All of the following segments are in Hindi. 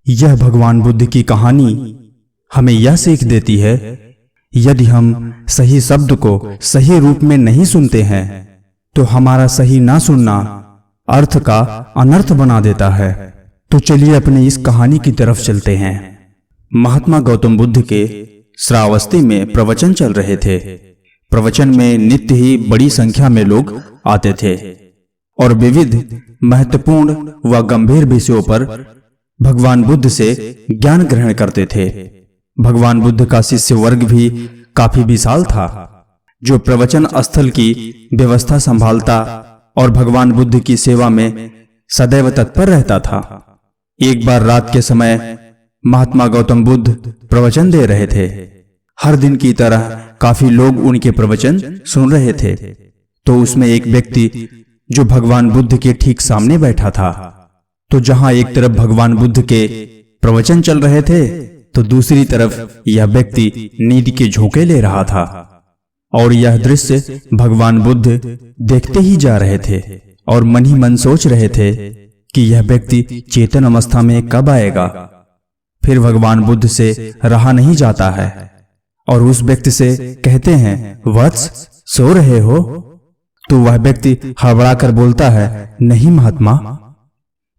यह भगवान बुद्ध की कहानी हमें यह सीख देती है, यदि हम सही शब्द को सही रूप में नहीं सुनते हैं तो हमारा सही ना सुनना अर्थ का अनर्थ बना देता है। तो चलिए अपनी इस कहानी की तरफ चलते हैं। महात्मा गौतम बुद्ध के श्रावस्ती में प्रवचन चल रहे थे। प्रवचन में नित्य ही बड़ी संख्या में लोग आते थे और विविध महत्वपूर्ण व गंभीर विषयों पर भगवान बुद्ध से ज्ञान ग्रहण करते थे। भगवान बुद्ध का शिष्य वर्ग भी काफी विशाल था, जो प्रवचन स्थल की व्यवस्था संभालता और भगवान बुद्ध की सेवा में सदैव तत्पर रहता था। एक बार रात के समय महात्मा गौतम बुद्ध प्रवचन दे रहे थे। हर दिन की तरह काफी लोग उनके प्रवचन सुन रहे थे। तो उसमें एक व्यक्ति जो भगवान बुद्ध के ठीक सामने बैठा था। तो जहां एक तरफ भगवान बुद्ध के प्रवचन चल रहे थे तो दूसरी तरफ यह व्यक्ति नींद के झोंके ले रहा था। और यह दृश्य भगवान बुद्ध देखते ही जा रहे थे और मन ही मन सोच रहे थे कि यह व्यक्ति चेतन अवस्था में कब आएगा। फिर भगवान बुद्ध से रहा नहीं जाता है और उस व्यक्ति से कहते हैं, वत्स सो रहे हो? तो वह व्यक्ति हड़बड़ाकर बोलता है, नहीं महात्मा।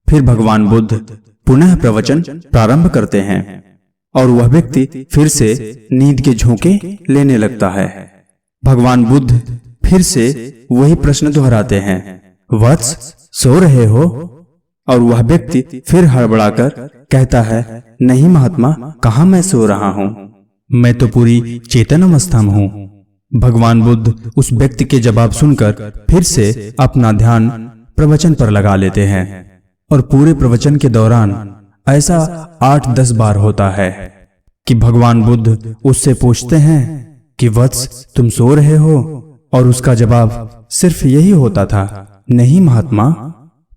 फिर भगवान बुद्ध पुनः प्रवचन प्रारंभ करते हैं और वह व्यक्ति फिर से नींद के झोंके लेने लगता है। भगवान बुद्ध फिर से वही प्रश्न दोहराते हैं, वत्स सो रहे हो? और वह व्यक्ति फिर हड़बड़ाकर कहता है, नहीं महात्मा, कहाँ मैं सो रहा हूँ, मैं तो पूरी चेतन अवस्था में हूँ। भगवान बुद्ध उस व्यक्ति के जवाब सुनकर फिर से अपना ध्यान प्रवचन पर लगा लेते हैं और पूरे प्रवचन के दौरान ऐसा 8-10 बार होता है कि भगवान बुद्ध उससे पूछते हैं कि वत्स तुम सो रहे हो? और उसका जवाब सिर्फ यही होता था, नहीं महात्मा।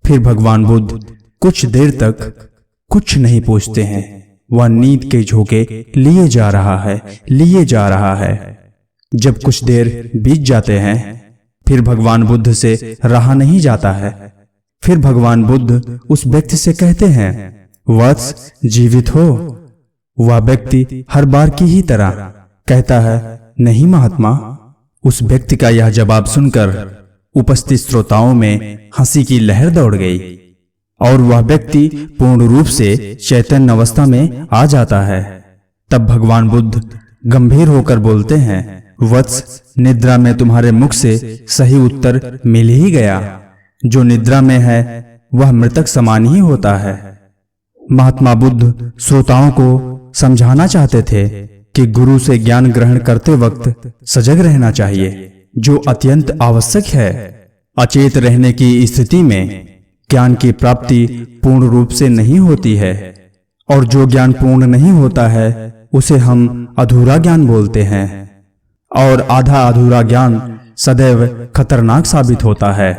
फिर भगवान बुद्ध कुछ देर तक कुछ नहीं पूछते हैं। वह नींद के झोंके लिए जा रहा है। जब कुछ देर बीत जाते हैं फिर भगवान बुद्ध से रहा नहीं जाता है। फिर भगवान बुद्ध उस व्यक्ति से कहते हैं, वत्स जीवित हो? वह व्यक्ति हर बार की ही तरह कहता है, नहीं महात्मा। उस व्यक्ति का यह जवाब सुनकर उपस्थित श्रोताओं में हंसी की लहर दौड़ गई और वह व्यक्ति पूर्ण रूप से चैतन्य अवस्था में आ जाता है। तब भगवान बुद्ध गंभीर होकर बोलते हैं, वत्स निद्रा में तुम्हारे मुख से सही उत्तर मिल ही गया। जो निद्रा में है वह मृतक समान ही होता है। महात्मा बुद्ध श्रोताओं को समझाना चाहते थे कि गुरु से ज्ञान ग्रहण करते वक्त सजग रहना चाहिए, जो अत्यंत आवश्यक है। अचेत रहने की स्थिति में ज्ञान की प्राप्ति पूर्ण रूप से नहीं होती है और जो ज्ञान पूर्ण नहीं होता है उसे हम अधूरा ज्ञान बोलते हैं और आधा अधूरा ज्ञान सदैव खतरनाक साबित होता है।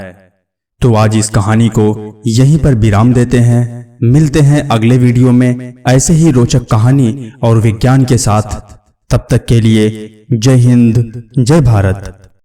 तो आज इस कहानी को यहीं पर विराम देते हैं। मिलते हैं अगले वीडियो में ऐसे ही रोचक कहानी और विज्ञान के साथ। तब तक के लिए जय हिंद, जय भारत।